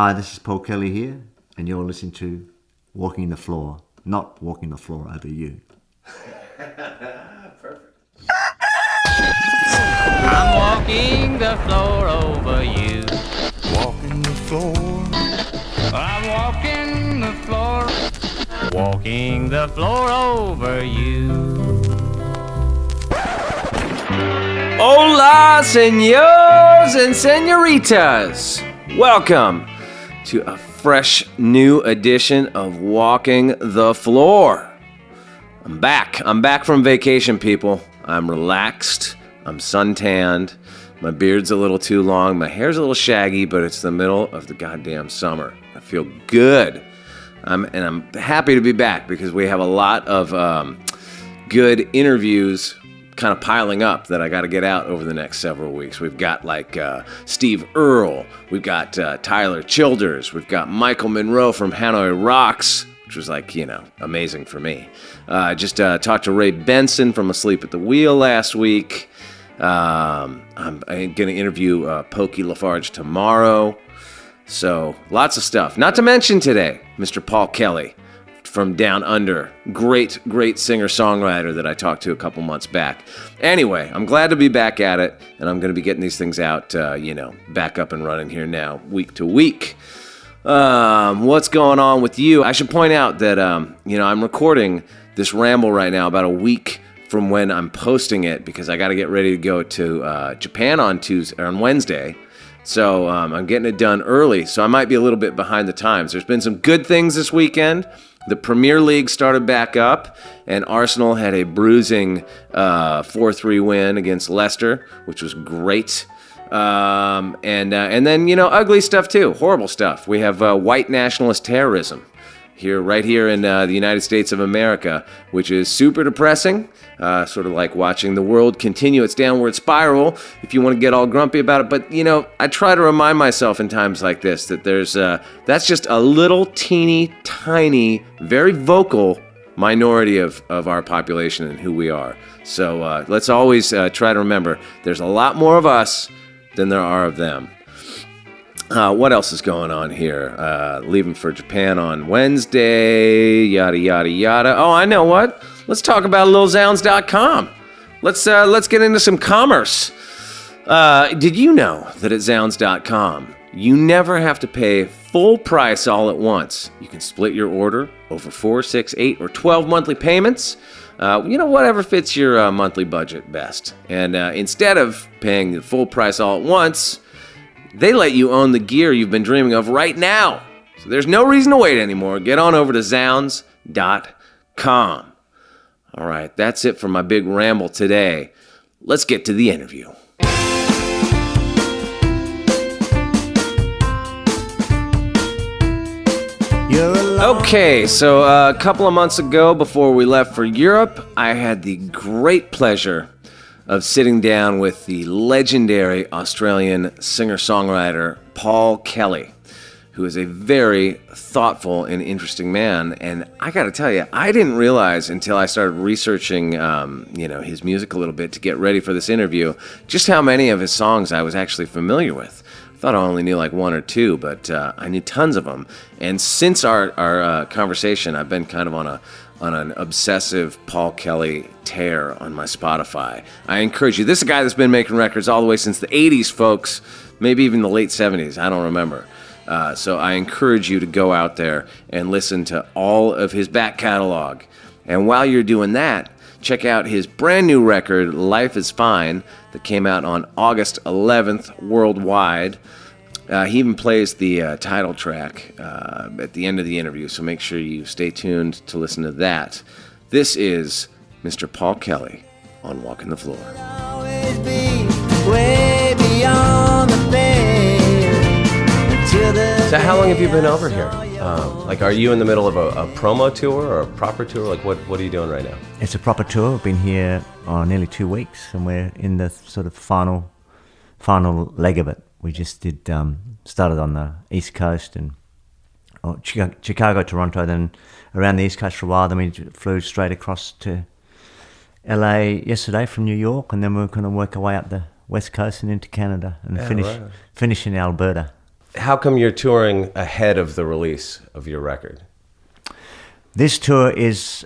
Hi, this is Paul Kelly here, and you're listening to Walking the Floor, not walking the floor over you. Perfect. I'm walking the floor over you. Walking the floor. I'm walking the floor. Walking the floor over you. Hola, señores and señoritas. Welcome to a fresh new edition of Walking the Floor. I'm back from vacation, people. I'm relaxed. I'm suntanned. My beard's a little too long. My hair's a little shaggy, but it's the middle of the goddamn summer. I feel good. I'm happy to be back because we have a lot of good interviews kind of piling up that I got to get out over the next several weeks. We've got like Steve Earle, we've got Tyler Childers, we've got Michael Monroe from Hanoi Rocks, which was like, amazing for me. Just talked to Ray Benson from Asleep at the Wheel last week. I'm going to interview Pokey Lafarge tomorrow. So lots of stuff. Not to mention today, Mr. Paul Kelly from Down Under. Great singer-songwriter that I talked to a couple months back. Anyway, I'm glad to be back at it, and I'm going to be getting these things out, back up and running here now, week to week. What's going on with you? I should point out that, I'm recording this ramble right now about a week from when I'm posting it because I got to get ready to go to Japan on Wednesday. So I'm getting it done early, so I might be a little bit behind the times. There's been some good things this weekend. The Premier League started back up, and Arsenal had a bruising 4-3 win against Leicester, which was great. And then, ugly stuff too, horrible stuff. We have white nationalist terrorism right here in the United States of America, which is super depressing, sort of like watching the world continue its downward spiral, if you want to get all grumpy about it. But, I try to remind myself in times like this that that's just a little teeny, tiny, very vocal minority of our population and who we are. So let's always try to remember there's a lot more of us than there are of them. What else is going on here? Leaving for Japan on Wednesday, yada, yada, yada. Oh, I know what. Let's talk about lilzounds.com. Let's get into some commerce. Did you know that at zounds.com, you never have to pay full price all at once? You can split your order over 4, 6, 8, or 12 monthly payments. Whatever fits your monthly budget best. And instead of paying the full price all at once, they let you own the gear you've been dreaming of right now. So there's no reason to wait anymore. Get on over to zounds.com. All right, that's it for my big ramble today. Let's get to the interview. Okay, so a couple of months ago, before we left for Europe, I had the great pleasure of sitting down with the legendary Australian singer-songwriter Paul Kelly, who is a very thoughtful and interesting man. And I got to tell you, I didn't realize until I started researching, his music a little bit to get ready for this interview, just how many of his songs I was actually familiar with. I thought I only knew like one or two, but I knew tons of them. And since our conversation, I've been kind of on an obsessive Paul Kelly tear on my Spotify. I encourage you. This is a guy that's been making records all the way since the 80s, folks. Maybe even the late 70s. I don't remember. So I encourage you to go out there and listen to all of his back catalog. And while you're doing that, check out his brand new record, Life is Fine, that came out on August 11th worldwide. He even plays the title track at the end of the interview, so make sure you stay tuned to listen to that. This is Mr. Paul Kelly on Walking the Floor. So how long have you been over here? Are you in the middle of a promo tour or a proper tour? What are you doing right now? It's a proper tour. I've been here nearly 2 weeks, and we're in the sort of final leg of it. We just started on the East Coast and Chicago, Toronto, then around the East Coast for a while. Then we flew straight across to LA yesterday from New York, and then we're going to work our way up the West Coast and into Canada and finish in Alberta. how come you're touring ahead of the release of your record? This tour is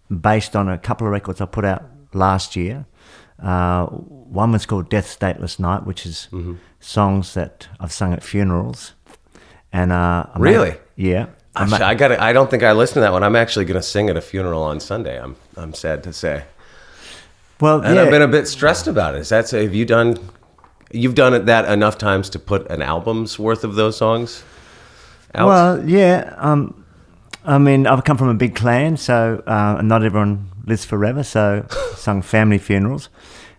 based on a couple of records I put out last year. One was called Death Stateless Night, which is songs that I've sung at funerals. And Really? Yeah. I don't think I listened to that one. I'm actually going to sing at a funeral on Sunday. I'm sad to say. Well, And yeah. I've been a bit stressed about it. You've done it that enough times to put an album's worth of those songs out? Well, yeah. I mean, I've come from a big clan, so not everyone lives forever. So, sung family funerals.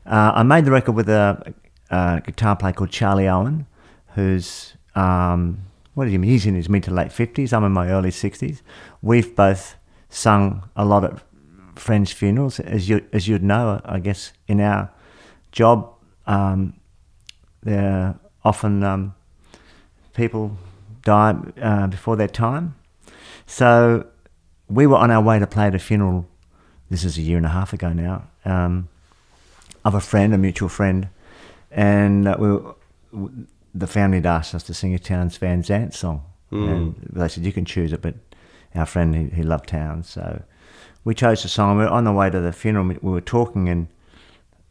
I made the record with a guitar player called Charlie Owen, who's what do you mean? He's in his mid to late 50s. I'm in my early 60s. We've both sung a lot at friends' funerals, as you'd know. I guess in our job, there are often people die before their time. So we were on our way to play at a funeral. This is a year and a half ago now. Of a friend, a mutual friend, and the family had asked us to sing a Townes Van Zandt song, and they said you can choose it, but our friend he loved Townes, so we chose the song. We were on the way to the funeral. We were talking and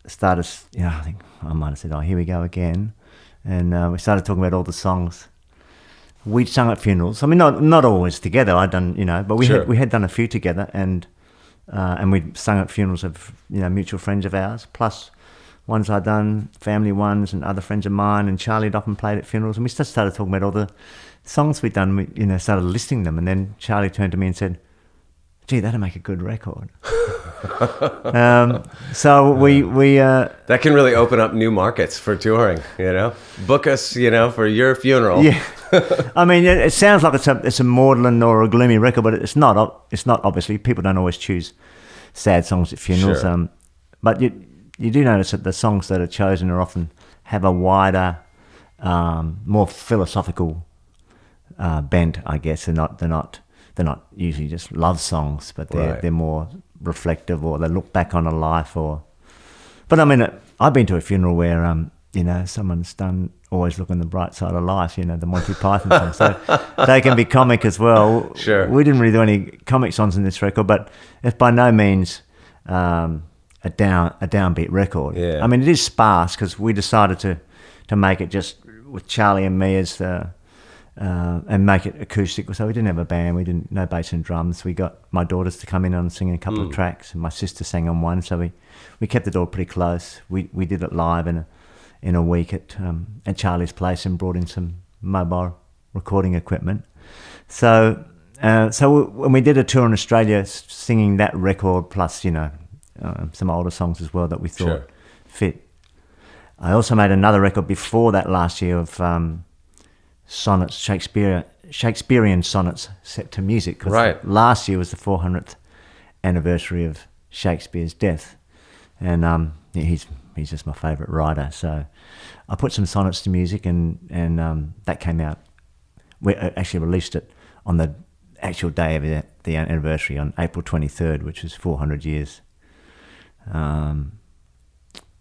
started. I think I might have said, "Oh, here we go again," and we started talking about all the songs we'd sung at funerals. I mean, not always together. I'd done, but we had done a few together, and we'd sung at funerals of mutual friends of ours, plus ones I'd done, family ones, and other friends of mine, and Charlie had often played at funerals, and we just started talking about all the songs we'd done. We started listing them, and then Charlie turned to me and said, "Gee, that'd make a good record." So we that can really open up new markets for touring. Book us, for your funeral. Yeah, I mean, it sounds like it's a maudlin or a gloomy record, but it's not. It's not. Obviously, people don't always choose sad songs at funerals. Sure. But you do notice that the songs that are chosen are often have a wider, more philosophical bent. I guess they're not usually just love songs, but they're more reflective, or they look back on a life. But I mean, I've been to a funeral where someone's done Always Look on the Bright Side of Life, the Monty Python song. So they can be comic as well. Sure. We didn't really do any comic songs in this record, but it's by no means a downbeat record. Yeah. I mean, it is sparse because we decided to make it just with Charlie and me as and make it acoustic. So we didn't have a band. No bass and drums. We got my daughters to come in and sing a couple of tracks, and my sister sang on one. So we kept it all pretty close. We did it live in a week at Charlie's place and brought in some mobile recording equipment. So when we did a tour in Australia, singing that record plus some older songs as well that we thought fit. I also made another record before that last year of sonnets, Shakespearean sonnets set to music. 'Cause last year was the 400th anniversary of Shakespeare's death, and he's just my favourite writer. So I put some sonnets to music, and that came out. We actually released it on the actual day of the anniversary on April 23rd, which was 400 years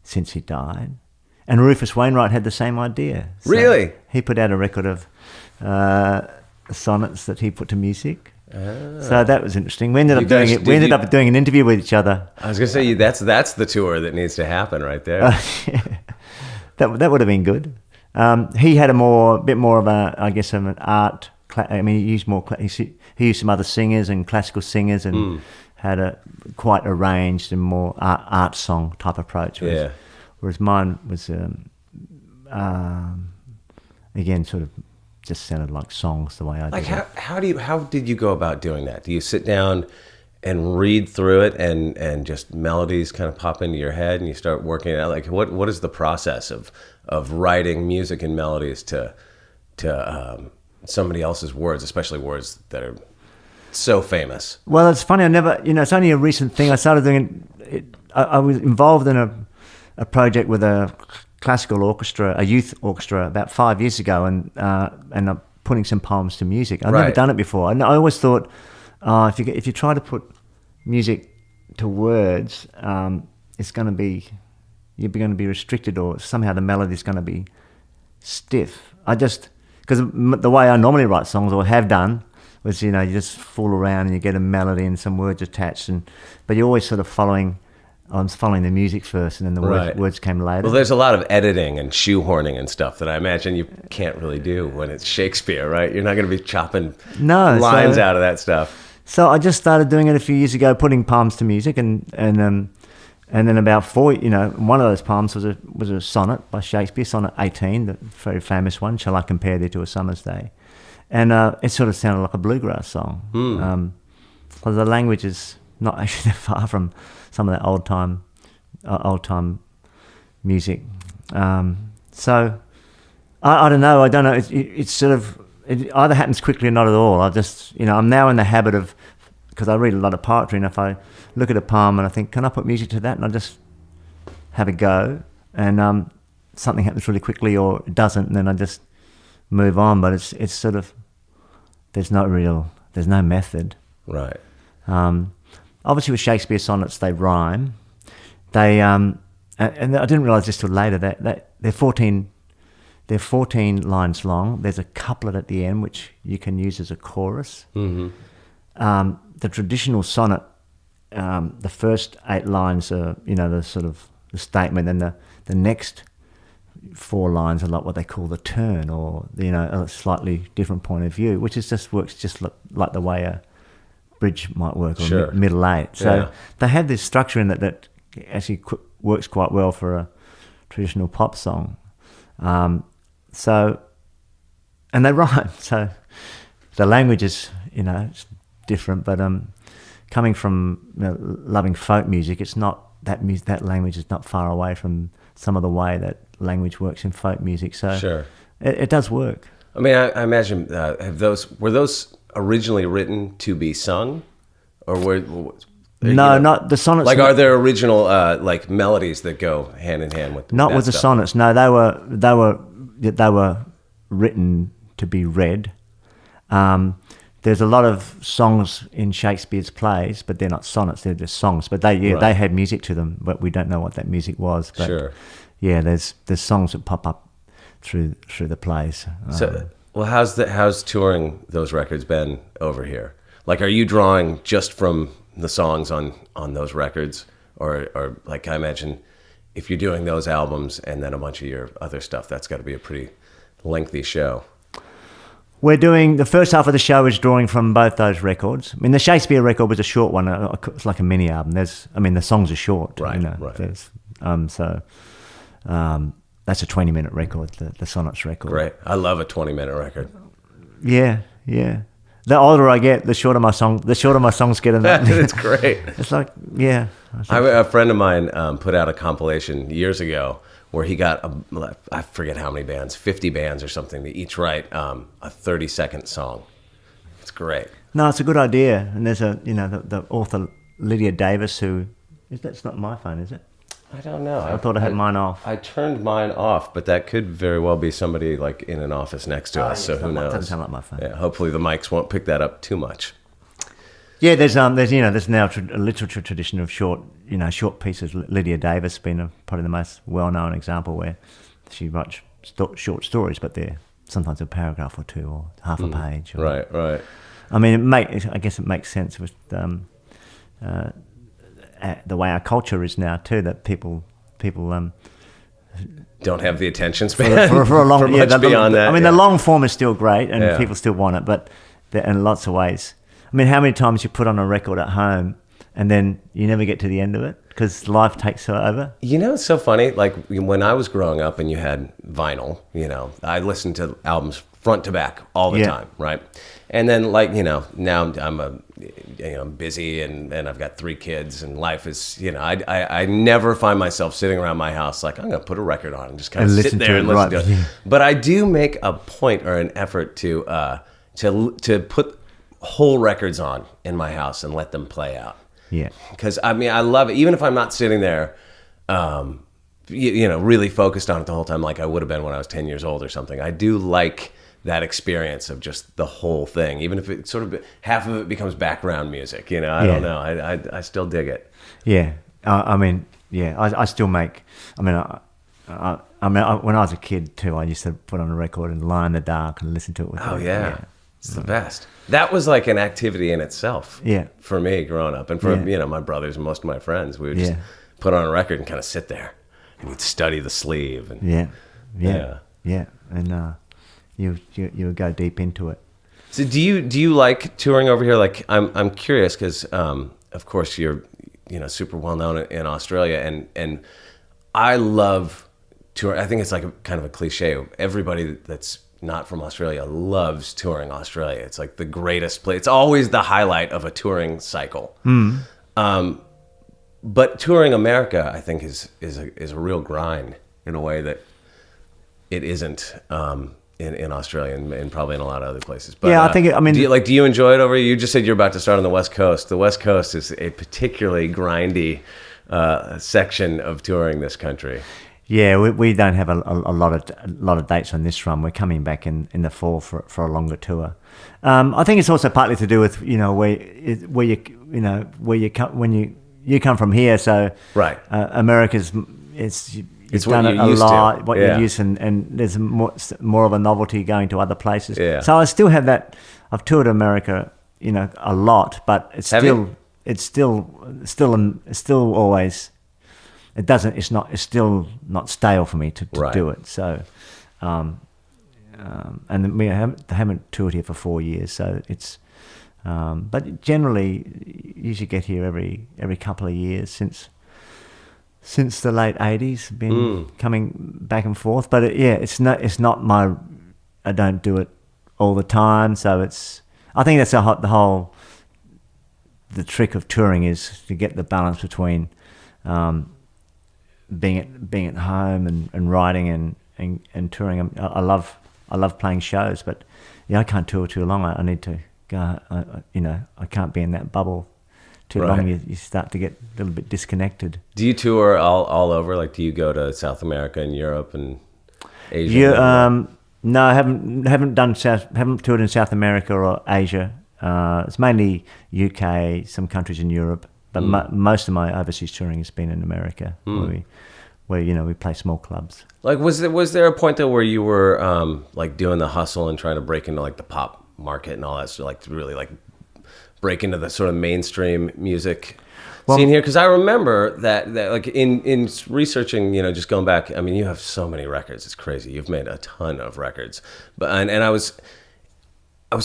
since he died. And Rufus Wainwright had the same idea. So really? He put out a record of sonnets that he put to music. So that was interesting. We ended up doing it. We ended up doing an interview with each other. I was going to say that's the tour that needs to happen right there. That would have been good. He had a bit more of an art. I mean, he used some other singers and classical singers, and had a quite arranged and more art song type approach. Whereas mine was again sort of just sounded like songs the way I did it. How did you go about doing that? Do you sit down and read through it and just melodies kind of pop into your head and you start working it out? Like what is the process of writing music and melodies to somebody else's words, especially words that are so famous? Well, it's funny. It's only a recent thing. I started doing it. I was involved in a project with a classical orchestra, a youth orchestra, about 5 years ago, and I'm putting some poems to music. I've never done it before. And I always thought, if you try to put music to words, you're going to be restricted, or somehow the melody's going to be stiff. because the way I normally write songs or have done was, you just fool around and you get a melody and some words attached, but you're always sort of following the music first, and then the words came later. Well, there's a lot of editing and shoehorning and stuff that I imagine you can't really do when it's Shakespeare, right? You're not going to be chopping lines out of that stuff. So I just started doing it a few years ago, putting poems to music, and then about one of those poems was a sonnet by Shakespeare, sonnet 18, the very famous one. Shall I compare thee to a summer's day? And it sort of sounded like a bluegrass song. Because the language is not actually that far from some of that old time music. So I don't know. It's sort of, it either happens quickly or not at all. I'm now in the habit of, because I read a lot of poetry, and if I look at a poem and I think, can I put music to that? And I just have a go, and something happens really quickly or it doesn't, and then I just move on. But it's sort of, there's no method. Right. Obviously with Shakespeare sonnets, they rhyme. They and I didn't realise this till later that they're 14 lines long. There's a couplet at the end which you can use as a chorus. Mm-hmm. The traditional sonnet, the first 8 lines are, the sort of the statement, and the next 4 lines are like what they call the turn, or a slightly different point of view, which works just like the way a bridge might work, or middle 8. So they have this structure in that actually works quite well for a traditional pop song. So, and they rhyme. So the language is, it's different, but coming from loving folk music, it's not that language is not far away from some of the way that language works in folk music. So it does work. I mean, I imagine were those originally written to be sung, or not the sonnets. Like, are there original like melodies that go hand in hand with? Not with the sonnets. No, they were written to be read. There's a lot of songs in Shakespeare's plays, but they're not sonnets; they're just songs. But they had music to them, but we don't know what that music was. But there's songs that pop up through the plays. So, well, how's touring those records been over here? Like, are you drawing just from the songs on those records, or like, I imagine if you're doing those albums and then a bunch of your other stuff, that's got to be a pretty lengthy show. We're doing the first half of the show is drawing from both those records. I mean, the Shakespeare record was a short one. It's like a mini album. The songs are short. Right. That's a 20-minute record, the Sonnets record. Great. I love a 20-minute record. Yeah. The older I get, the shorter my songs get. In that. It's great. It's like, yeah. A friend of mine put out a compilation years ago where he got, I forget how many bands, 50 bands or something, to each write a 30-second song. It's great. No, it's a good idea. And there's the author Lydia Davis, that's not my phone, is it? I don't know. I thought I had mine off. I turned mine off, but that could very well be somebody like in an office next to us. So who knows? It doesn't sound like my phone. Yeah, hopefully the mics won't pick that up too much. Yeah, there's now a literature tradition of short pieces. Lydia Davis being probably the most well-known example, where she writes short stories, but they're sometimes a paragraph or two or half a page. Right. I mean, I guess it makes sense with the way our culture is now too, that people don't have the attention span for a long for much beyond that. I mean, the long form is still great, and people still want it, but in lots of ways. I mean, how many times you put on a record at home and then you never get to the end of it because life takes over? It's so funny. Like, when I was growing up and you had vinyl, I listened to albums front to back all the time, right? And then, now I'm busy and I've got 3 kids and life is, I never find myself sitting around my house like, I'm going to put a record on and just kind of sit there and listen to it. Yeah. But I do make a point or an effort to put whole records on in my house and let them play out. Yeah. Because, I mean, I love it. Even if I'm not sitting there, really focused on it the whole time like I would have been when I was 10 years old or something. I do like that experience of just the whole thing, even if it sort of half of it becomes background music. I don't know. I still dig it. Yeah. I still make. I I mean, when I was a kid too, I used to put on a record and lie in the dark and listen to it. Oh yeah. It's the best. That was like an activity in itself. Yeah. For me growing up, and for my brothers and most of my friends, we would just put on a record and kind of sit there, and we'd study the sleeve. And and you would go deep into it. So do you like touring over here? Like I'm curious because of course you're super well known in Australia, and I love touring. I think it's like kind of a cliche. Everybody that's not from Australia loves touring Australia. It's like the greatest place. It's always the highlight of a touring cycle. But touring America, I think, is a real grind in a way that it isn't in Australia and probably in a lot of other places. But, I think. Do you enjoy it over here? You just said you're about to start on the West Coast. The West Coast is a particularly grindy section of touring this country. Yeah, we don't have a lot of dates on this run. We're coming back in the fall for a longer tour. I think it's also partly to do with where you come from here. So right, America's you've done it a lot. What you're used to, and there's more of a novelty going to other places. Yeah. So I still have that. I've toured America, a lot, but it's still always. It's still not stale for me to do it. So, and we haven't toured here for 4 years. So it's, but generally, you usually get here every couple of years since the late '80s. Been coming back and forth. But it's not my. I don't do it all the time. So I think that's the trick of touring is to get the balance between. Being at home and writing and touring. I love playing shows, but I can't tour too long. I need to go. I can't be in that bubble too long. You start to get a little bit disconnected. Do you tour all over? Like, do you go to South America and Europe and Asia? Yeah. No, I haven't toured in South America or Asia. It's mainly UK, some countries in Europe. But most of my overseas touring has been in America, where we play small clubs. Like, was there a point though where you were like doing the hustle and trying to break into like the pop market and all that, so like to really like break into the sort of mainstream music scene here? Because I remember that like in researching, just going back. I mean, you have so many records; it's crazy. You've made a ton of records, but and I was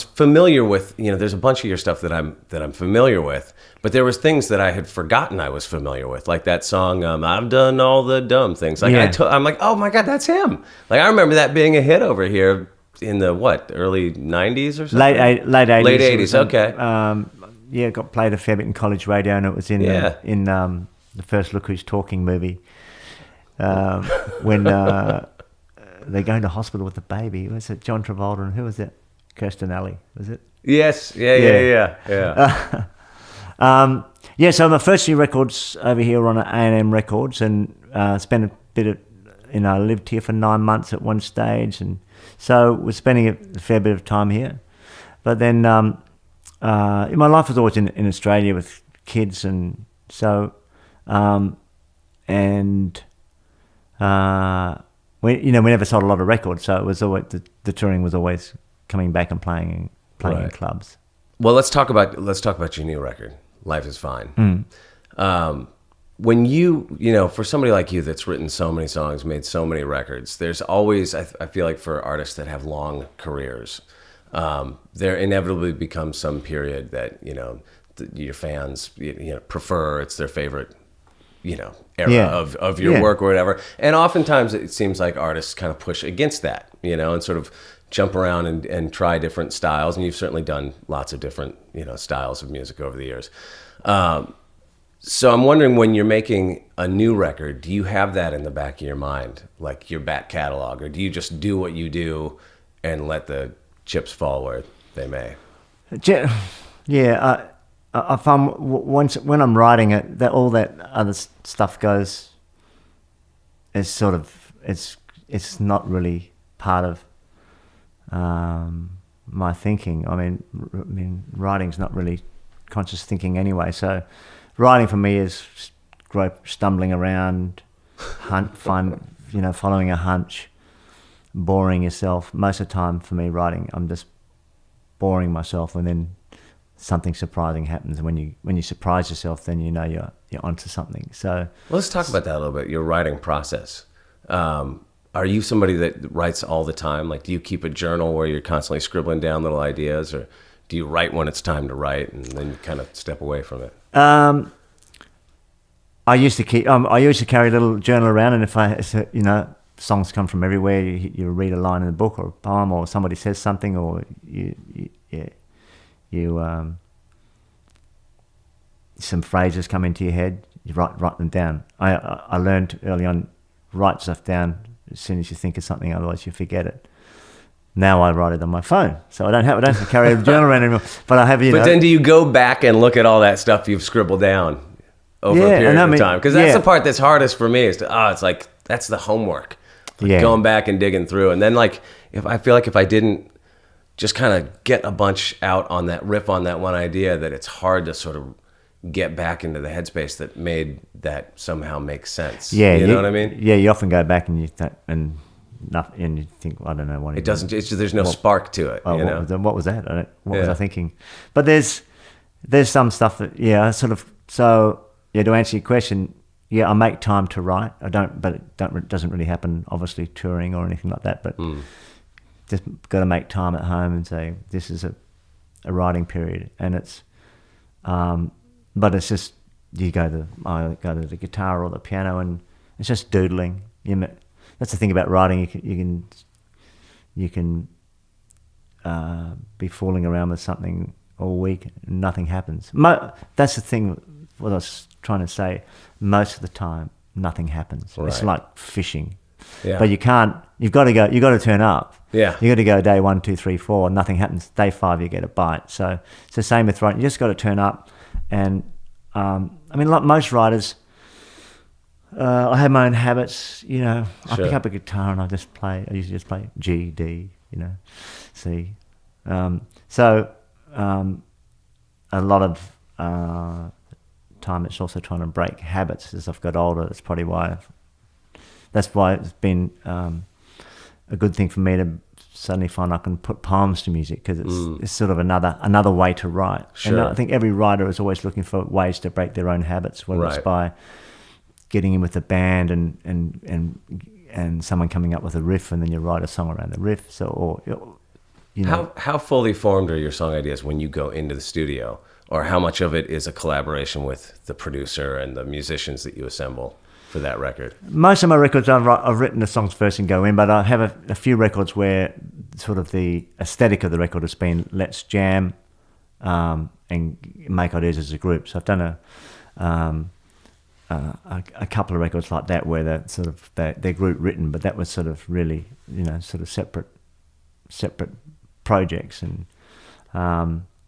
familiar with, there's a bunch of your stuff that I'm familiar with, but there was things that I had forgotten I was familiar with, like that song, I've Done All the Dumb Things. Like I'm like, oh my God, that's him. Like I remember that being a hit over here in the early 90s or something? Late 80s. Late 80s, okay. It got played a fair bit in college radio, and it was in the first Look Who's Talking movie, when they're going to hospital with the baby. Was it John Travolta and who was it? Kirsten Alley, was it? Yes, yeah. So my first few records over here were on A&M Records, and spent a bit of, I lived here for 9 months at one stage, and so was spending a fair bit of time here. But then my life was always in Australia with kids, and so we never sold a lot of records, so it was always the touring was always coming back and playing in clubs. Well, let's talk about your new record, Life Is Fine. When you for somebody like you that's written so many songs, made so many records, there's always, I feel like for artists that have long careers, there inevitably becomes some period that your fans prefer. It's their favorite era of your work or whatever. And oftentimes it seems like artists kind of push against that, and sort of jump around and try different styles. And you've certainly done lots of different, styles of music over the years. So I'm wondering, when you're making a new record, do you have that in the back of your mind, like your back catalog, or do you just do what you do and let the chips fall where they may? Yeah, I find when I'm writing it, that all that other stuff goes. It's sort of it's not really part of my thinking. I mean, writing's not really conscious thinking anyway. So, writing for me is stumbling around, following a hunch, boring yourself. Most of the time for me writing, I'm just boring myself, and then something surprising happens. And when you surprise yourself, then you know you're onto something. So well, let's talk about that a little bit. Your writing process. Are you somebody that writes all the time? Like, do you keep a journal where you're constantly scribbling down little ideas, or do you write when it's time to write and then you kind of step away from it? I used to carry a little journal around, and if songs come from everywhere. You read a line in a book or a poem, or somebody says something, or some phrases come into your head. You write them down. I learned early on, write stuff down as soon as you think of something, otherwise you forget it. Now I write it on my phone, so I don't have to carry a journal around anymore. But I have, But then do you go back and look at all that stuff you've scribbled down over a period of time? Because that's the part that's hardest for me. It's like that's the homework. Going back and digging through, and then if I didn't just kind of get a bunch out on that riff on that one idea, that it's hard to sort of get back into the headspace that made that somehow make sense. Yeah, you know what I mean? Yeah, you often go back and you think, I don't know what it doesn't. There's no spark to it. What was that? What was I thinking? But there's some stuff that sort of. So to answer your question, I make time to write. I don't, but it doesn't really happen. Obviously, touring or anything like that. But just got to make time at home and say this is a writing period, and it's. But it's just I go to the guitar or the piano, and it's just doodling. That's the thing about writing. You can be fooling around with something all week and nothing happens. That's the thing. What I was trying to say. Most of the time, nothing happens. Right. It's like fishing. Yeah. But you can't. You've got to go. You've got to turn up. Yeah. You got to go day 1, 2, 3, 4. Nothing happens. Day 5, you get a bite. So it's the same with writing. You just got to turn up. And like most writers, I have my own habits. I pick up a guitar and I usually just play G, D, C. So a lot of time it's also trying to break habits as I've got older. That's probably why. That's why it's been a good thing for me to suddenly find I can put poems to music, because it's sort of another way to write. Sure. And I think every writer is always looking for ways to break their own habits, whether it's by getting in with a band and someone coming up with a riff, and then you write a song around the riff. So, how fully formed are your song ideas when you go into the studio, or how much of it is a collaboration with the producer and the musicians that you assemble for that record? Most of my records I've written the songs first and go in, but I have a few records where sort of the aesthetic of the record has been let's jam and make ideas as a group. So I've done a couple of records like that where they're group written, but that was sort of really sort of separate projects. And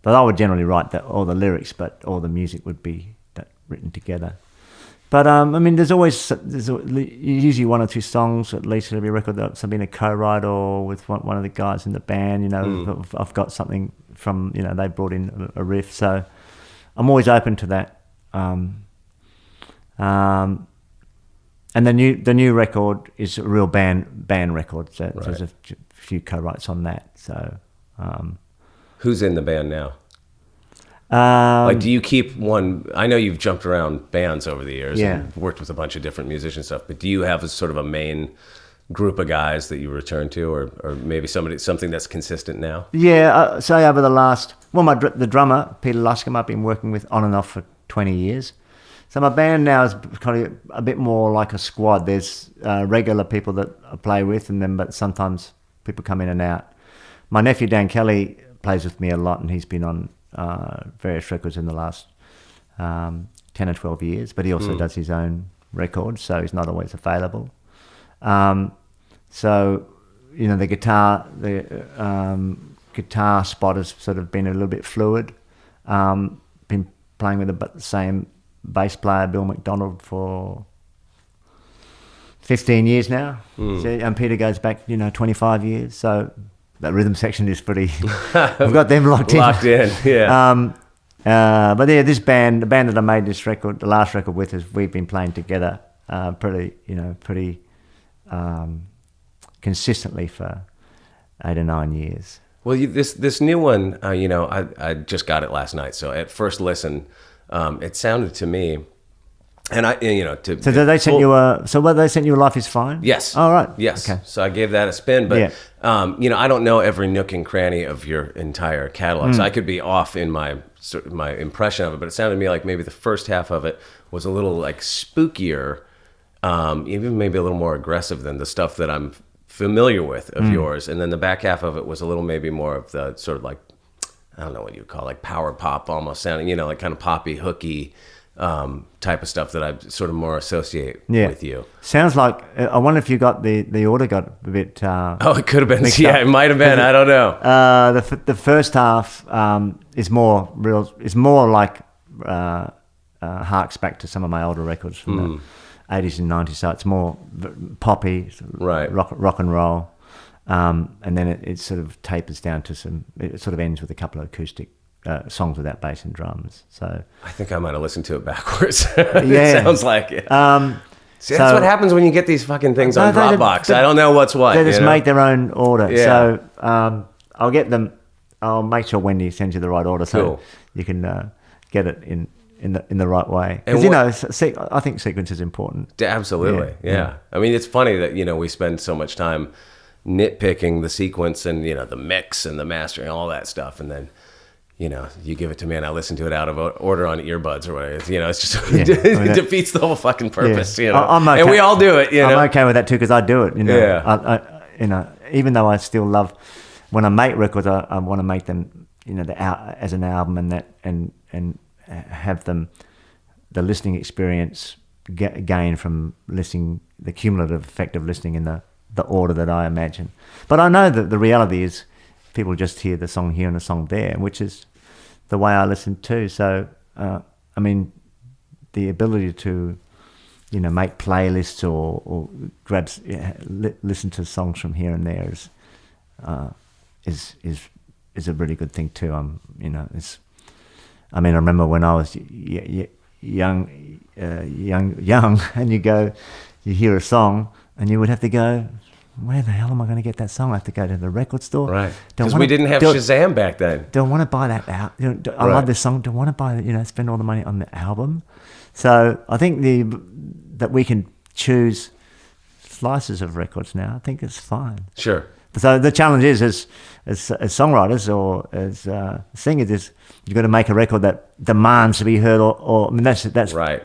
but I would generally write all the lyrics, but all the music would be written together. But there's usually 1 or 2 songs at least at every record that's been a co-write or with one of the guys in the band. I've got something from they brought in a riff, so I'm always open to that. And the new record is a real band record, so there's a few co-writes on that. So who's in the band now? Do you keep one? I know you've jumped around bands over the years and worked with a bunch of different musician stuff, but do you have a sort of a main group of guys that you return to, or maybe something that's consistent now? Yeah, say over the last, the drummer, Peter Luscombe, I've been working with on and off for 20 years. So my band now is kind of a bit more like a squad. There's regular people that I play with, but sometimes people come in and out. My nephew Dan Kelly plays with me a lot, and he's been on various records in the last 10 or 12 years, but he also does his own records, so he's not always available. So the guitar spot has sort of been a little bit fluid. Been playing with the same bass player, Bill McDonald, for 15 years now. So, and Peter goes back 25 years, so that rhythm section is pretty. I've got them locked in. Yeah. But this band, the band that I made this record, the last record with, we've been playing together, pretty consistently for 8 or 9 years. Well, this new one, I just got it last night. So at first listen, it sounded to me, and So did they send you a? So what they sent you? Life is Fine. Yes. All right. Yes. Okay. So I gave that a spin, but I don't know every nook and cranny of your entire catalog. So I could be off in my impression of it, but it sounded to me like maybe the first half of it was a little like spookier, even maybe a little more aggressive than the stuff that I'm familiar with of yours, and then the back half of it was a little maybe more of the sort of like, I don't know what you would call like power pop almost sounding, like kind of poppy, hooky type of stuff that I sort of more associate with you. Sounds like, I wonder if you got the order got a bit it could have been. Yeah, it might have been. I don't know. The first half is more like harks back to some of my older records from the 80s and 90s, so it's more poppy, right, rock and roll, and then it sort of tapers down to it sort of ends with a couple of acoustic songs without bass and drums. So I think I might have listened to it backwards. It sounds like it. See, that's what happens when you get these fucking things on Dropbox. I don't know what's what. They just make their own order. Yeah. So I'll get them. I'll make sure Wendy sends you the right order, so you can get it in the right way. Because I think sequence is important. Absolutely, yeah. I mean, it's funny that we spend so much time nitpicking the sequence and the mix and the mastering, all that stuff, and then you give it to me and I listen to it out of order on earbuds or whatever. It's just it defeats the whole fucking purpose. I'm okay. And we all do it. I'm okay with that too because I do it. Yeah. Even though I still love when I make records, I want to make them as an album and have them the listening experience gain from listening, the cumulative effect of listening in the order that I imagine. But I know that the reality is people just hear the song here and the song there, which is the way I listen too. So I mean, the ability to make playlists or grab listen to songs from here and there is a really good thing too. I remember when I was young, and you hear a song, and you would have to go, where the hell am I going to get that song? I have to go to the record store. Right. Because we didn't have Shazam back then. Don't want to buy that out. I love this song. Don't want to buy it. Spend all the money on the album. So I think that we can choose slices of records now. I think it's fine. Sure. So the challenge is, as songwriters or as singers, is you've got to make a record that demands to be heard, or that's right.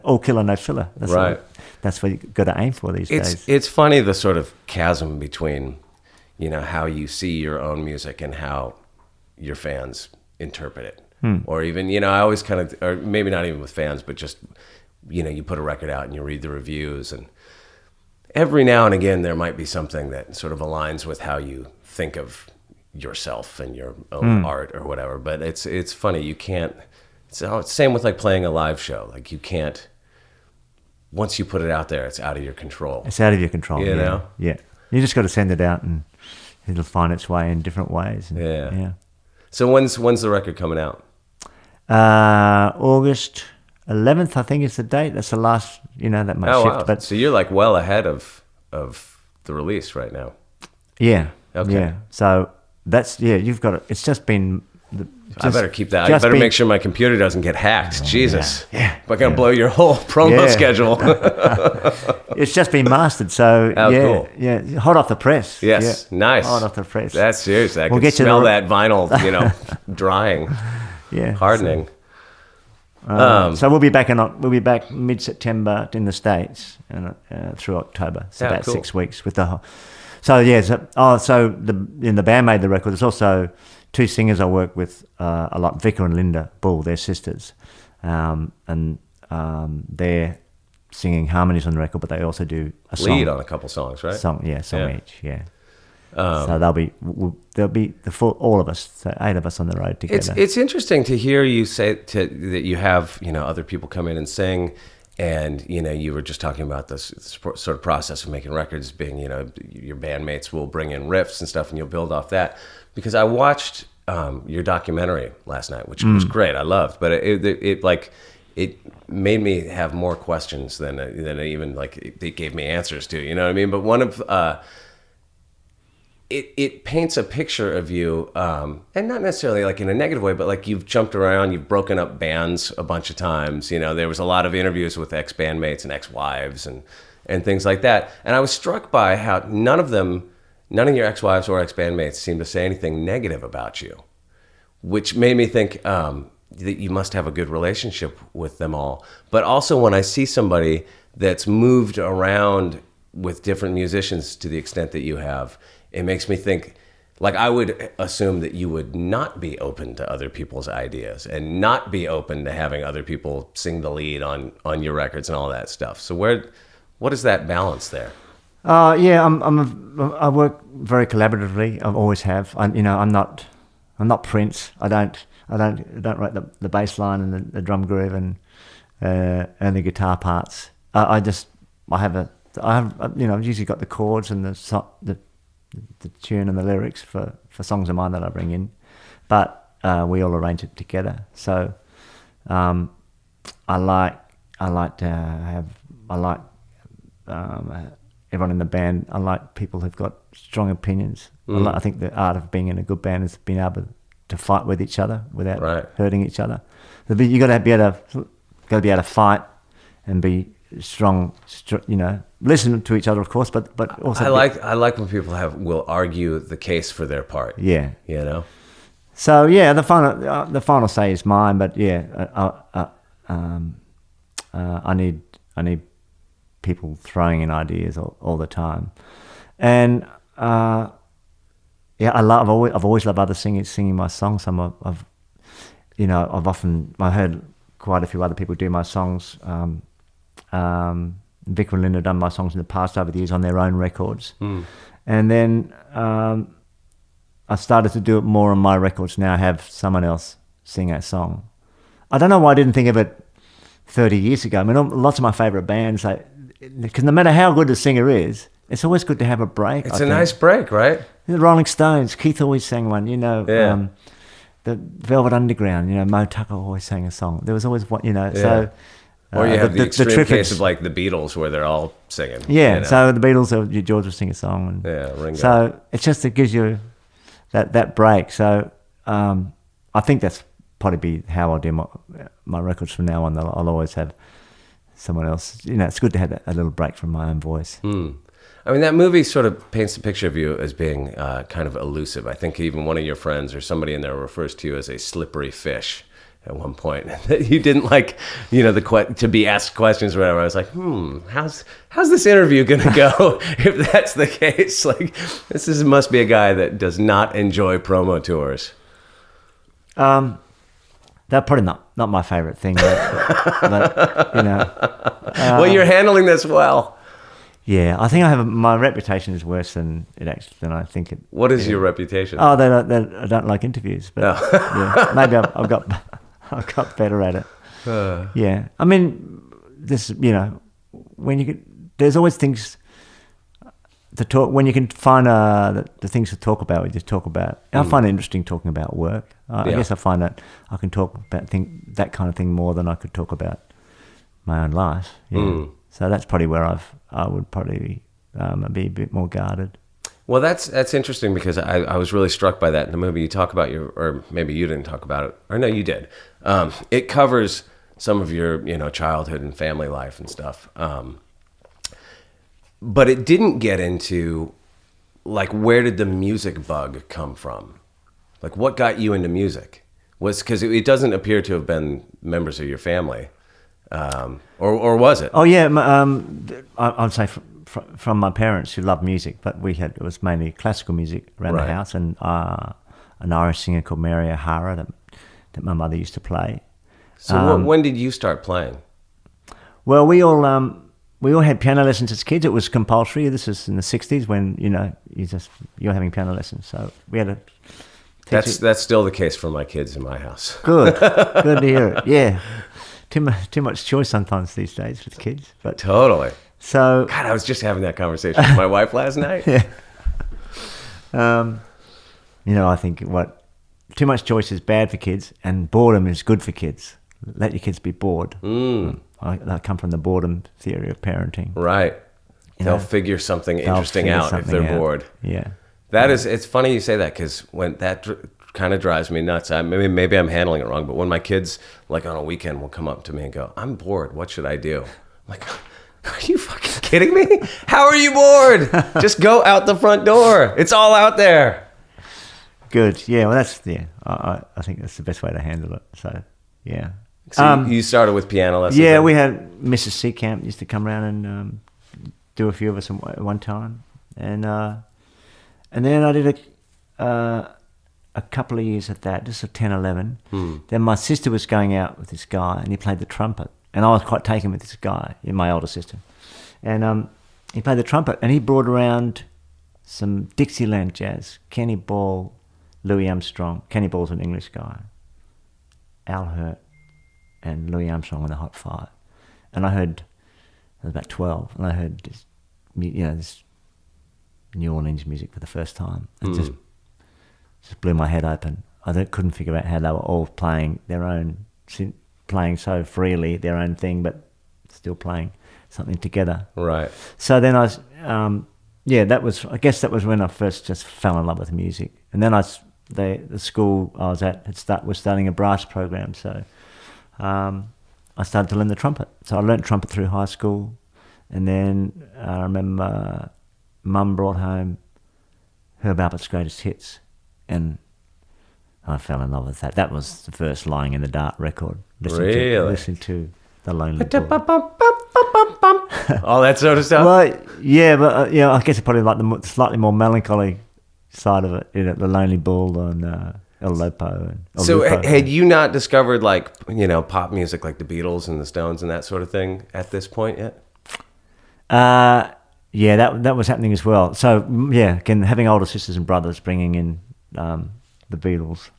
All killer, no filler. That's right. That's what you've got to aim for these days. It's funny, the sort of chasm between, how you see your own music and how your fans interpret it. Or even, I always kind of, or maybe not even with fans, but just, you put a record out and you read the reviews, and every now and again there might be something that sort of aligns with how you think of yourself and your own art or whatever. But it's funny, you can't, it's the same with like playing a live show. Like you can't, once you put it out there, it's out of your control. It's out of your control. You know? Yeah. You just got to send it out and it'll find its way in different ways. Yeah. So when's the record coming out? August 11th, I think is the date. That's the last, that might shift. Wow. But so you're like well ahead of the release right now. Yeah. Okay. Yeah. So that's, you've got it. It's just been... I better keep that. I better make sure my computer doesn't get hacked. Jesus. Yeah. I'm going to blow your whole promo schedule. It's just been mastered. So, cool. Yeah. Hot off the press. Yes. Yeah. Nice. Hot off the press. That's serious. I can smell that vinyl, drying. Yeah. Hardening. So we'll be back mid-September in the States and through October. So about 6 weeks with the. So the band made the record. There's also two singers I work with a lot, Vika and Linda Bull. They're sisters, and they're singing harmonies on the record, but they also do a song. Lead on a couple songs, right? Song each. Yeah. So they'll be all of us, so 8 of us on the road together. It's interesting to hear you say that you have other people come in and sing, and you were just talking about this sort of process of making records being your bandmates will bring in riffs and stuff, and you'll build off that. Because I watched your documentary last night, which was great, I loved, but it it made me have more questions than it even like it gave me answers to. You know what I mean? But one of it paints a picture of you, and not necessarily like in a negative way, but like you've jumped around, you've broken up bands a bunch of times. You know, there was a lot of interviews with ex-bandmates and ex-wives and things like that. And I was struck by how none of your ex-wives or ex-bandmates seemed to say anything negative about you, which made me think that you must have a good relationship with them all. But also when I see somebody that's moved around with different musicians to the extent that you have, it makes me think, like I would assume that you would not be open to other people's ideas and not be open to having other people sing the lead on your records and all that stuff. So what is that balance there? Yeah, I work very collaboratively. I always have. I'm not Prince. I don't write the bass line and the drum groove and the guitar parts. I've usually got the chords and the tune and the lyrics for songs of mine that I bring in, but we all arrange it together. So I like everyone in the band. I like people who've got strong opinions. I think the art of being in a good band is being able to fight with each other without hurting each other. You got to be able to fight and be strong. Listen to each other, of course, but also. I like when people will argue the case for their part. Yeah, you know. So yeah, the final say is mine, but yeah, I need people throwing in ideas all the time, and I've always loved other singers singing my songs. I've heard quite a few other people do my songs. Vic and Linda have done my songs in the past over the years on their own records, and then I started to do it more on my records now. Have someone else sing a song. I don't know why I didn't think of it 30 years ago. I mean, lots of my favourite bands, because no matter how good the singer is, it's always good to have a break. It's a nice break, right? The Rolling Stones, Keith always sang one, the Velvet Underground, Mo Tucker always sang a song. There was always one, so... Or you have the extreme case of like the Beatles where they're all singing. Yeah, so the Beatles, George will sing a song. Ringo. So it gives you that break. So I think that's probably be how I do my records from now on. I'll always have someone else. It's good to have a little break from my own voice. I mean, that movie sort of paints a picture of you as being kind of elusive. I think even one of your friends or somebody in there refers to you as a slippery fish at one point. That you didn't like, to be asked questions or whatever. I was like, how's this interview going to go if that's the case? Like, must be a guy that does not enjoy promo tours. That's probably not my favorite thing, but well, you're handling this well. Yeah, I think my reputation is worse than I think it. What is your reputation? Oh, I don't like interviews, but maybe I've got better at it. Yeah, I mean, there's always things to talk. When you can find the things to talk about, we just talk about. I find it interesting talking about work. I guess I find that I can talk about that kind of thing more than I could talk about my own life. Yeah. So that's probably where I would probably be a bit more guarded. Well, that's interesting because I was really struck by that in the movie. You talk about or maybe you didn't talk about it, or no, you did. It covers some of your childhood and family life and stuff, but it didn't get into like where did the music bug come from? Like what got you into music? Was because it doesn't appear to have been members of your family. Or was it? Oh yeah, I'd say from my parents who loved music, but it was mainly classical music around the house, and an Irish singer called Mary O'Hara that my mother used to play. So when did you start playing? Well, we all had piano lessons as kids. It was compulsory. This was in the 60s when you're having piano lessons. So we had a. That's still the case for my kids in my house. Good to hear it. Yeah. Too much choice sometimes these days with kids. But totally. So God, I was just having that conversation with my wife last night. Yeah. I think too much choice is bad for kids, and boredom is good for kids. let your kids be bored. I come from the boredom theory of parenting. Right. They'll know, figure something interesting figure out if something they're out. bored. Yeah. That is, it's funny you say that, because when that kind of drives me nuts. Maybe I'm handling it wrong, but when my kids, like on a weekend, will come up to me and go, "I'm bored. What should I do?" I'm like, "Are you fucking kidding me? How are you bored? Just go out the front door. It's all out there." Good. Yeah. Well, I think that's the best way to handle it. So, yeah. So you started with piano lessons? Yeah, then? we had Mrs. Seacamp used to come around and do a few of us at one time, and then I did a couple of years at that, just 10, 11. Then my sister was going out with this guy, and he played the trumpet, and I was quite taken with this guy, my older sister, and he played the trumpet, and he brought around some Dixieland jazz, Kenny Ball, Louis Armstrong. Kenny Ball's an English guy, Al Hurt, and Louis Armstrong were the Hot Five. And I heard, I was about 12, and I heard this, this New Orleans music for the first time. It just blew my head open. Couldn't figure out how they were all playing their own, playing so freely, their own thing, but still playing something together. Right. So then I guess that was when I first just fell in love with music. And then the school I was at was starting a brass program, so I started to learn the trumpet. So I learnt trumpet through high school, and then I remember Mum brought home Herb Alpert's greatest hits, and I fell in love with that. That was the first Lying in the Dark record. Listening to The Lonely Bull. All that sort of stuff? Well, yeah, but I guess it's probably like the slightly more melancholy side of it, The Lonely Bull and El Lopo. Had you not discovered pop music like the Beatles and the Stones and that sort of thing at this point yet? Yeah, that was happening as well. So yeah, again, having older sisters and brothers, bringing in the Beatles.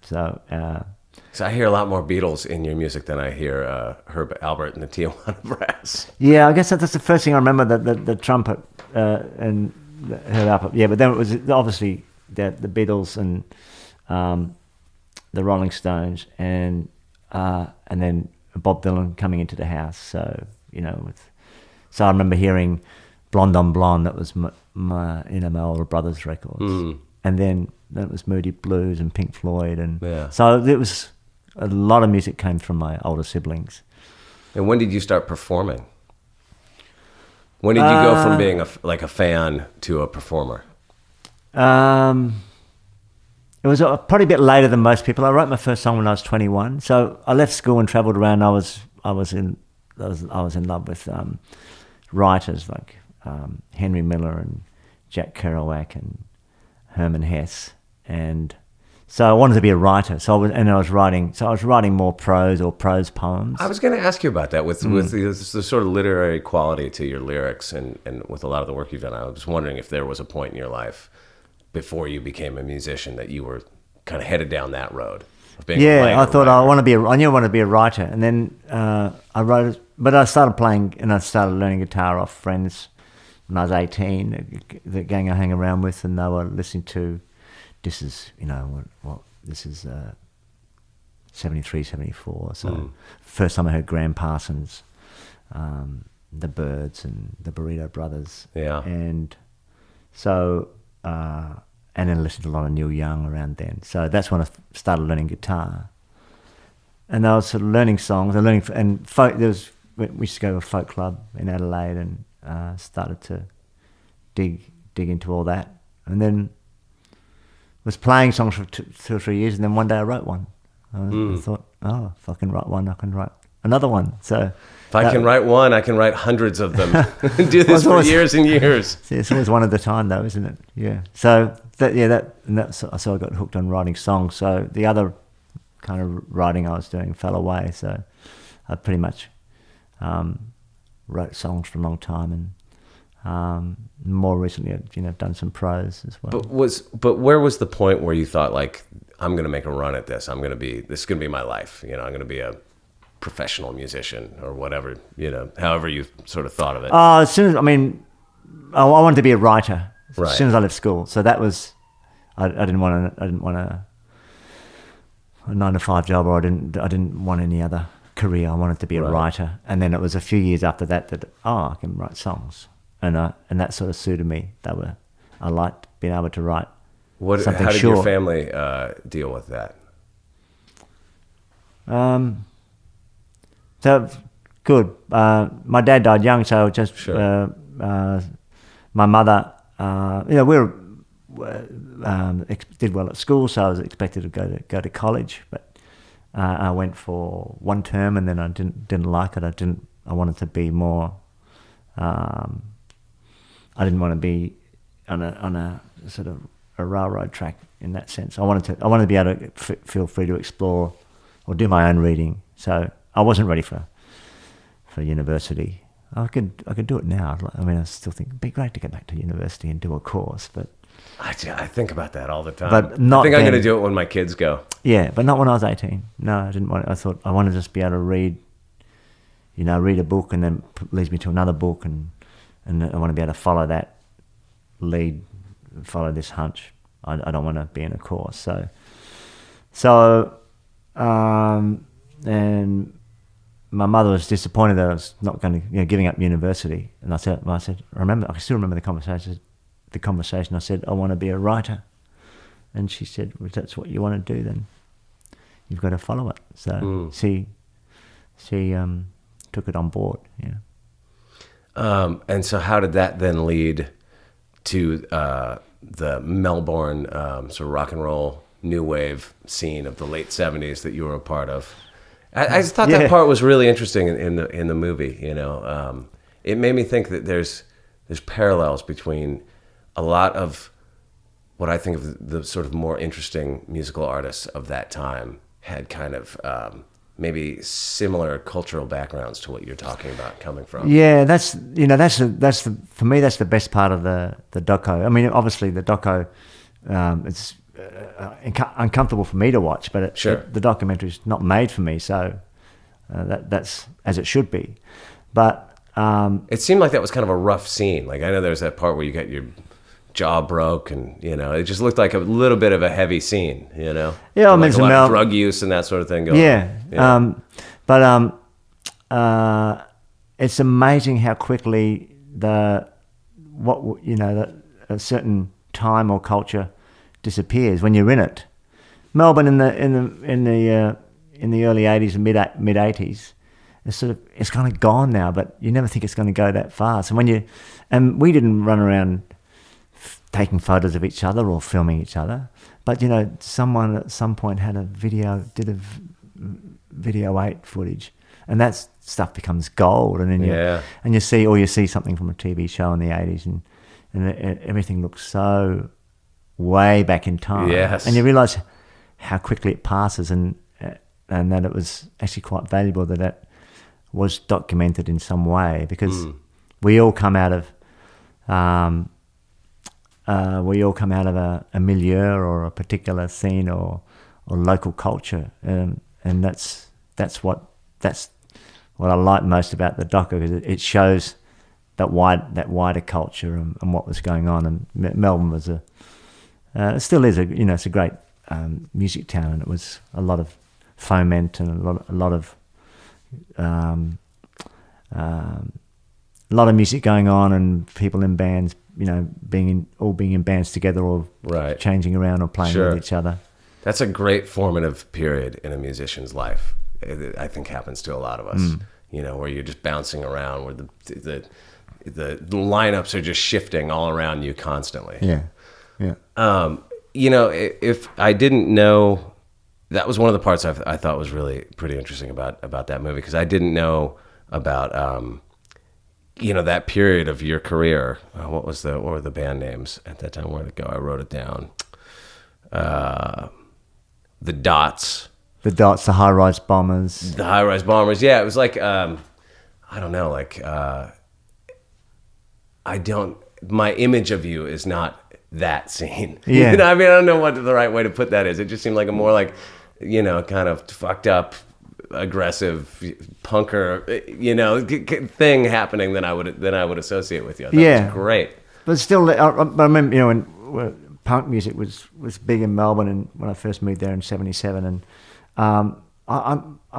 So I hear a lot more Beatles in your music than I hear Herb Alpert and the Tijuana Brass. Yeah, I guess that's the first thing I remember, the trumpet and Herb Alpert. Yeah, but then it was obviously the Beatles and the Rolling Stones and then Bob Dylan coming into the house. So so I remember hearing Blonde on Blonde. That was my older brother's records, and then it was Moody Blues and Pink Floyd, and so it was a lot of music came from my older siblings. And when did you start performing? When did you go from being a fan to a performer? It was probably a bit later than most people. I wrote my first song when I was 21. So I left school and travelled around. I was in love with writers like Henry Miller and Jack Kerouac and Herman Hesse, and so I wanted to be a writer. So I was writing more prose or prose poems. I was going to ask you about that with the sort of literary quality to your lyrics and with a lot of the work you've done. I was wondering if there was a point in your life before you became a musician that you were kind of headed down that road of being a writer. I thought I knew I wanted to be a writer, and then I wrote, but I started playing and I started learning guitar off friends when I was 18. The gang I hang around with, and they were listening to, this is 73, 74. So first time I heard Graham Parsons, the Byrds and the Burrito Brothers. Yeah. And so, and then I listened to a lot of Neil Young around then. So that's when I started learning guitar. And I was sort of learning songs. We used to go to a folk club in Adelaide and started to dig into all that. And then was playing songs for 2 or 3 years, and then one day I wrote one. I thought, if I can write one, I can write another one. So if I can write one, I can write hundreds of them. Do this for years and years. It's always one at a time, though, isn't it? Yeah. So so I got hooked on writing songs. So the other kind of writing I was doing fell away. So I pretty much wrote songs for a long time, and more recently, I've done some prose as well. But where was the point where you thought, like, I'm going to make a run at this? This is going to be my life. I'm going to be a professional musician or whatever, however you sort of thought of it. As soon as, I wanted to be a writer as soon as I left school. So that was, I didn't want to a 9-to-5 job, or I didn't want any other career. I wanted to be a writer. And then it was a few years after that I can write songs, and that sort of suited me. I liked being able to write something How did short. your family deal with that? So good. My dad died young, so just Sure. my mother. Did well at school, so I was expected to go to college. But I went for one term, and then I didn't like it. I wanted to be more. I didn't want to be on a sort of a railroad track in that sense. I wanted to be able to feel free to explore or do my own reading. So I wasn't ready for university. I could do it now. I mean, I still think it'd be great to go back to university and do a course, but I think about that all the time. But not I think I'm then. going to do it when my kids go. yeah, but not when I was 18. No, I didn't want. I thought I wanted to just be able to read a book, and then leads me to another book, and I want to be able to follow that lead, follow this hunch. I don't want to be in a course. So, and my mother was disappointed that I was not going to, giving up university. And I said, I still remember the conversation. I said, I want to be a writer. And she said, well, if that's what you want to do, then you've got to follow it. So she took it on board. Yeah. And so how did that then lead to the Melbourne sort of rock and roll new wave scene of the late 70s that you were a part of? I just thought that part was really interesting in the movie. It made me think that there's parallels between a lot of what I think of the sort of more interesting musical artists of that time had kind of maybe similar cultural backgrounds to what you're talking about coming from. Yeah, that's for me, that's the best part of the doco. I mean, obviously the doco, it's uncomfortable for me to watch, but the documentary's not made for me, so that's as it should be. But it seemed like that was kind of a rough scene. Like I know there's that part where you got your jaw broke, and it just looked like a little bit of a heavy scene. Yeah, I mean, like a lot of drug use and that sort of thing going on. But it's amazing how quickly a certain time or culture disappears when you're in it. Melbourne in the early 80s and mid 80s, it's kind of gone now, but you never think it's going to go that fast. And we didn't run around taking photos of each other or filming each other, but someone at some point did a video 8 footage, and that stuff becomes gold. And then you see something from a TV show in the 80s, and everything looks so way back in time. Yes. And you realise how quickly it passes, and that it was actually quite valuable that it was documented in some way, because we all come out of a milieu or a particular scene or local culture, and that's what I like most about the doco, because it shows that wider culture and what was going on. And Melbourne was it still is it's a great music town, and it was a lot of foment and a lot of music going on, and people in bands, being in bands together, or changing around or playing with each other. That's a great formative period in a musician's life. I think happens to a lot of us. Where you're just bouncing around, where the lineups are just shifting all around you constantly. Yeah. If I didn't know, that was one of the parts I thought was really pretty interesting about that movie, because I didn't know about that period of your career. What were the band names at that time? Where'd it go? I wrote it down. The Dots. The Dots, the High Rise Bombers. The High Rise Bombers. Yeah, it was like I don't know, like my image of you is not that scene. Yeah. I mean, I don't know what the right way to put that is. It just seemed like a more like, kind of fucked up, aggressive punker, thing happening than I would associate with you. I thought it was great. But still, I remember, when punk music was big in Melbourne, and when I first moved there in '77, and I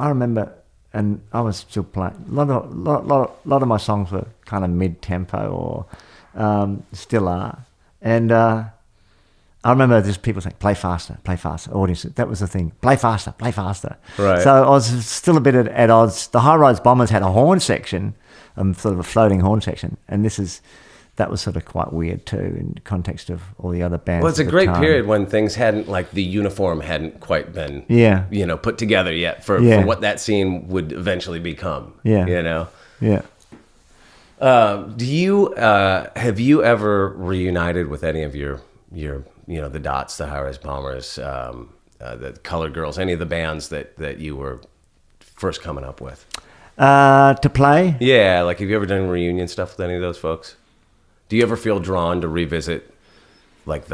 remember, and I was still playing. A lot of my songs were kind of mid-tempo, or still are, and I remember just people saying, "Play faster, play faster." Audience, that was the thing. Play faster, play faster. Right. So I was still a bit at odds. The High Rise Bombers had a horn section, sort of a floating horn section, and that was sort of quite weird too in the context of all the other bands. Well, it's a at the great time. period when things hadn't, like the uniform hadn't quite been, Yeah. put together yet for what that scene would eventually become. Yeah. Yeah. Do you have you ever reunited with any of your the Dots, the High Rise Bombers, the Colored Girls, any of the bands that you were first coming up with? To play? Yeah, like have you ever done reunion stuff with any of those folks? Do you ever feel drawn to revisit like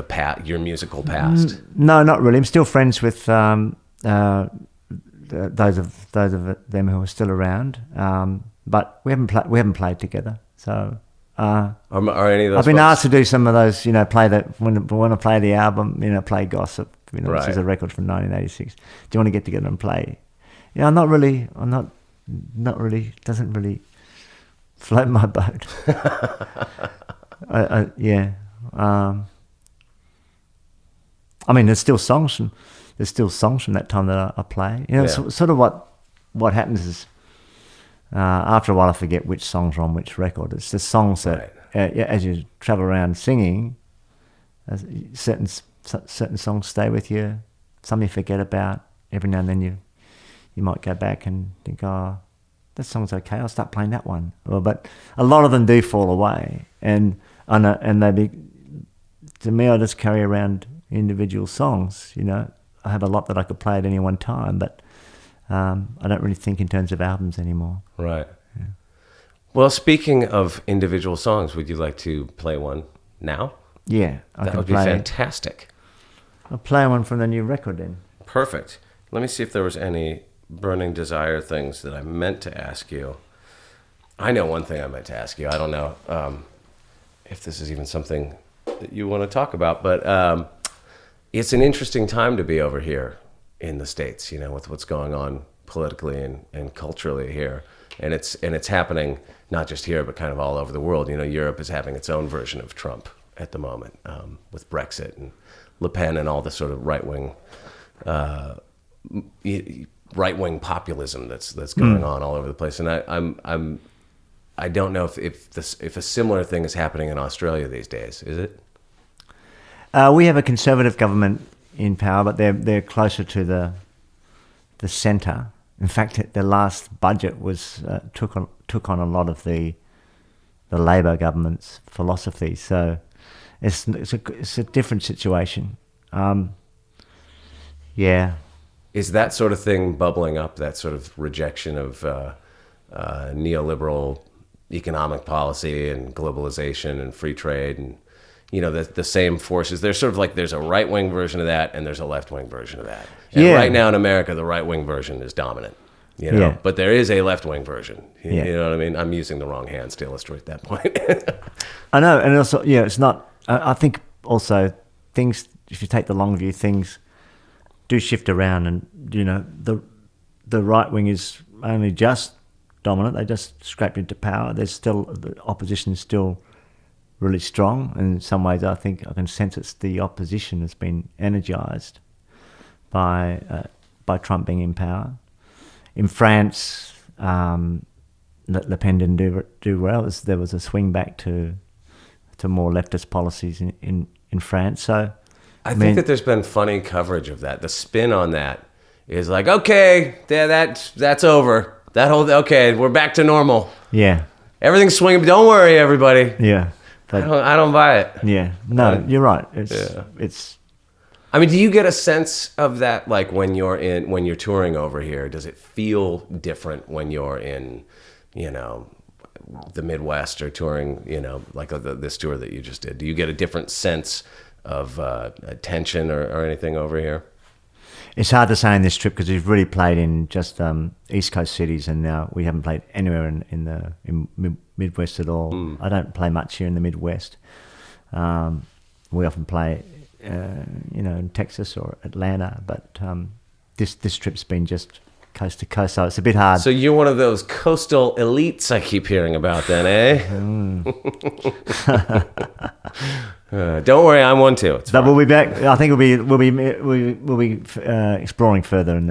your musical past? No, not really. I'm still friends with those of them who are still around, but we haven't played together. So Are any of those? I've been folks? asked to do some of those. Play that when I play the album. Play Gossip. Right. Which is a record from 1986. Do you want to get together and play? Yeah, I'm not really. Doesn't really float my boat. Yeah. There's still songs from that time that I play. Sort of what happens is after a while I forget which songs are on which record. It's the songs that as you travel around singing, certain songs stay with you. Some you forget about. Every now and then you might go back and think, oh, that song's okay, I'll start playing that one. But a lot of them do fall away, and to me, I just carry around individual songs. I have a lot that I could play at any one time, but I don't really think in terms of albums anymore. Right. Yeah. Well, speaking of individual songs, would you like to play one now? Yeah, that would be fantastic. I'll play one from the new record then. Perfect. Let me see if there was any burning desire things that I meant to ask you. I know one thing I meant to ask you. I don't know if this is even something that you want to talk about, but it's an interesting time to be over here in the States, with what's going on politically and culturally here. And it's happening not just here, but kind of all over the world. Europe is having its own version of Trump at the moment, with Brexit and Le Pen and all the sort of right-wing populism that's going on all over the place. And I don't know if a similar thing is happening in Australia these days. Is it? We have a conservative government in power, but they're closer to the centre. In fact, the last budget was took on a lot of the Labor government's philosophy. So it's a different situation. Yeah. Is that sort of thing bubbling up? That sort of rejection of neoliberal economic policy and globalization and free trade and the same forces. There's sort of like there's a right-wing version of that and there's a left-wing version of that. And right now in America, the right-wing version is dominant. But there is a left-wing version. You know what I mean? I'm using the wrong hands to illustrate that point. I know, and also it's not. I think also things. If you take the long view, things do shift around, and the right wing is only just dominant. They just scraped into power. There's still the opposition is still really strong. And in some ways, I think I can sense it's the opposition has been energised by Trump being in power. In France, Le Pen didn't do well. There was a swing back to more leftist policies in France. So I think that there's been funny coverage of that. The spin on that is like, okay, that's over. We're back to normal. Yeah. Everything's swinging. Don't worry, everybody. Yeah. But I don't buy it. Yeah. No, you're right. It's. I mean, do you get a sense of that, like when you're touring over here? Does it feel different when you're in, the Midwest or touring, like this tour that you just did? Do you get a different sense of tension or anything over here? It's hard to say in this trip because we've really played in just East Coast cities, and now we haven't played anywhere in the Midwest at all. I don't play much here in the Midwest. We often play in Texas or Atlanta. But this trip's been just coast to coast, so it's a bit hard. So you're one of those coastal elites I keep hearing about, then, eh? Don't worry, I'm one too. It's But fine. we'll be back. I think we'll be exploring further in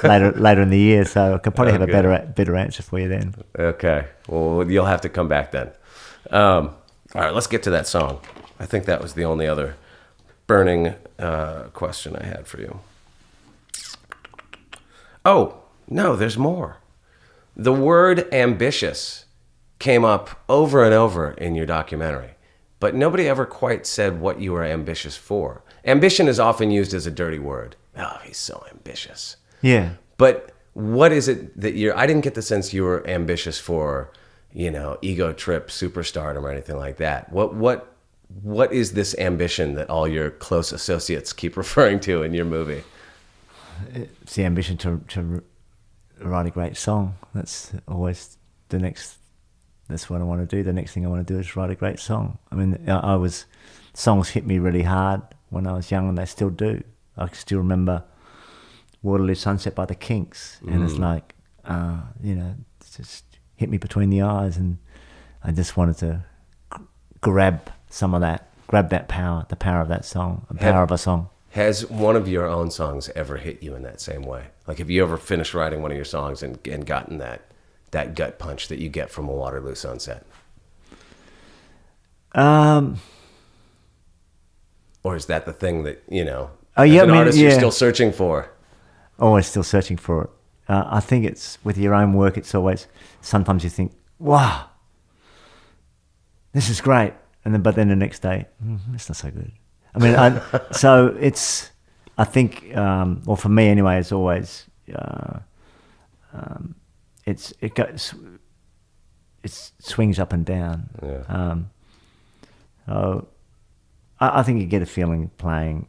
later in the year. So I could probably have a better answer for you then. Okay. Well, you'll have to come back then. All right, let's get to that song. I think that was the only other burning question I had for you. Oh, no, there's more. The word ambitious came up over and over in your documentary, but nobody ever quite said what you were ambitious for. Ambition is often used as a dirty word. Oh, he's so ambitious. Yeah. But what is it that I didn't get the sense you were ambitious for, ego trip, superstardom, or anything like that. What is this ambition that all your close associates keep referring to in your movie? It's the ambition to write a great song. That's always that's what I want to do. The next thing I want to do is write a great song. I mean, songs hit me really hard when I was young, and they still do. I can still remember Waterloo Sunset by the Kinks, and it's like, it just hit me between the eyes, and I just wanted to grab some of that, the power of that song, the power of a song. Has one of your own songs ever hit you in that same way? Like, have you ever finished writing one of your songs and gotten that gut punch that you get from a Waterloo Sunset? Or is that the thing that, artist you're still searching for? Always still searching for it. I think it's with your own work, it's always, sometimes you think, wow, this is great. But then the next day, it's not so good. I mean, so it's, I think, or for me anyway, it's always, it swings up and down. Yeah. So I think you get a feeling playing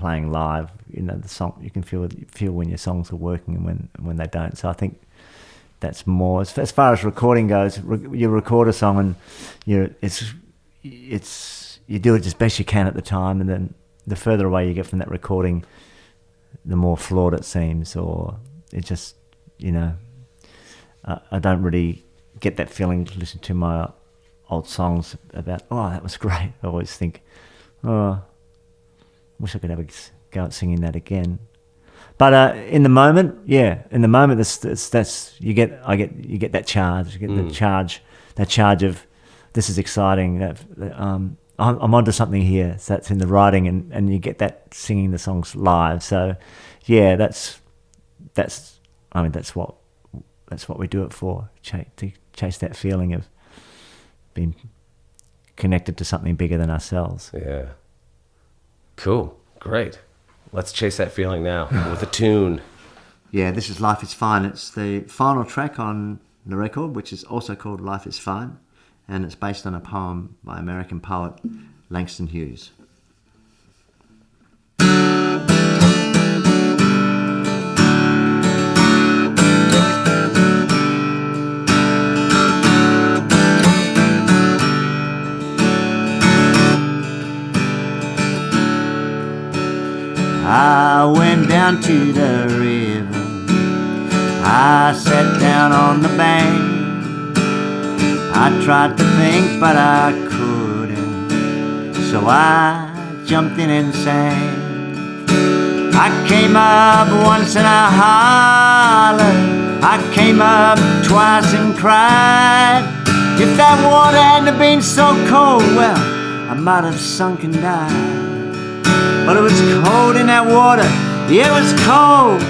live. The song, you can feel when your songs are working and when they don't. So I think that's more as far as recording goes. You record a song and you do it as best you can at the time, and then the further away you get from that recording, the more flawed it seems, or it just, I don't really get that feeling to listen to my old songs about, oh, that was great. I always think, oh, I wish I could have a go at singing that again. But in the moment, that's you get that charge, you get that charge of, this is exciting. I'm onto something here. So that's in the writing, and you get that singing the songs live. So, yeah, that's what we do it for. To chase that feeling of being connected to something bigger than ourselves. Yeah. Cool. Great. Let's chase that feeling now with a tune. Yeah, this is Life is Fine. It's the final track on the record, which is also called Life is Fine. And it's based on a poem by American poet Langston Hughes. I went down to the river, I sat down on the bank. I tried to think, but I couldn't, so I jumped in and sang. I came up once and I hollered, I came up twice and cried. If that water hadn't been so cold, well, I might have sunk and died. But it was cold in that water, yeah, it was cold,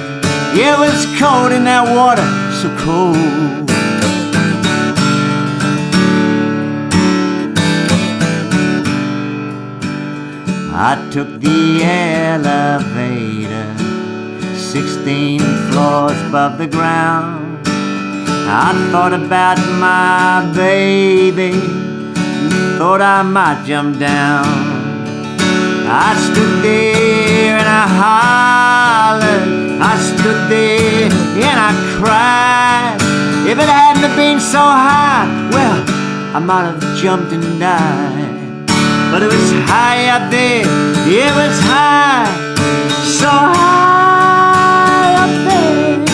yeah, it was cold in that water, so cold. I took the elevator 16 floors above the ground. I thought about my baby, thought I might jump down. I stood there and I hollered, I stood there and I cried. If it hadn't been so high, well, I might have jumped and died. but it was high up there. It was high, so high up there.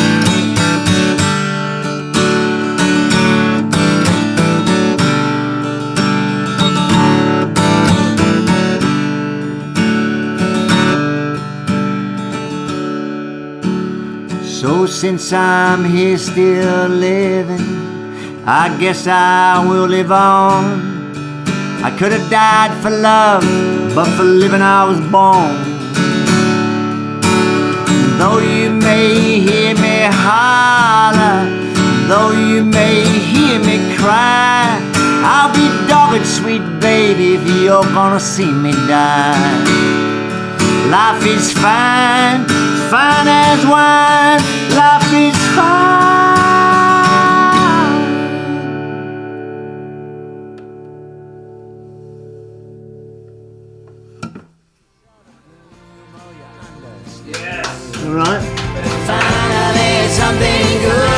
So since I'm here still living, I guess I will live on. I could have died for love, but for living I was born. Though you may hear me holler, though you may hear me cry, I'll be dogged, sweet baby, if you're gonna see me die. Life is fine, fine as wine. Life is fine. All right. Finally, something good.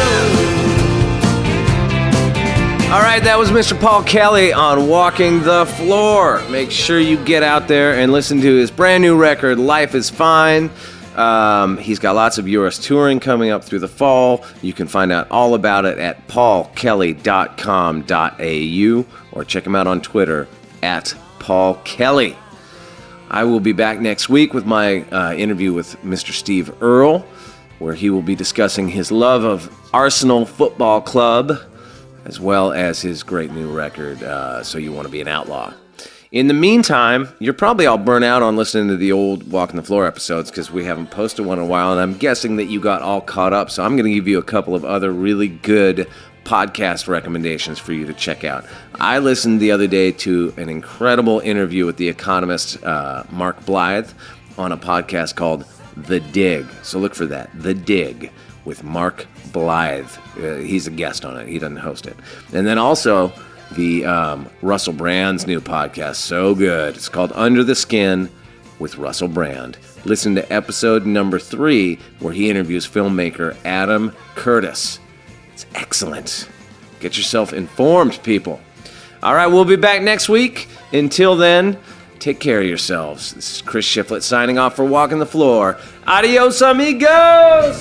All right, that was Mr. Paul Kelly on Walking the Floor. Make sure you get out there and listen to his brand new record, Life is Fine. He's got lots of US touring coming up through the fall. You can find out all about it at paulkelly.com.au or check him out on Twitter at Paul Kelly. I will be back next week with my interview with Mr. Steve Earle, where he will be discussing his love of Arsenal Football Club, as well as his great new record, So You Want to Be an Outlaw. In the meantime, you're probably all burnt out on listening to the old Walking the Floor episodes because we haven't posted one in a while, and I'm guessing that you got all caught up, so I'm going to give you a couple of other really good podcast recommendations for you to check out. I listened the other day to an incredible interview with the economist Mark Blythe on a podcast called The Dig. So look for that, The Dig, with Mark Blythe. He's a guest on it. He doesn't host it. And then also the Russell Brand's new podcast, so good. It's called Under the Skin with Russell Brand. Listen to episode number 3 where he interviews filmmaker Adam Curtis. It's excellent. Get yourself informed, people. All right, we'll be back next week. Until then, take care of yourselves. This is Chris Shiflett signing off for Walking the Floor. Adios, amigos!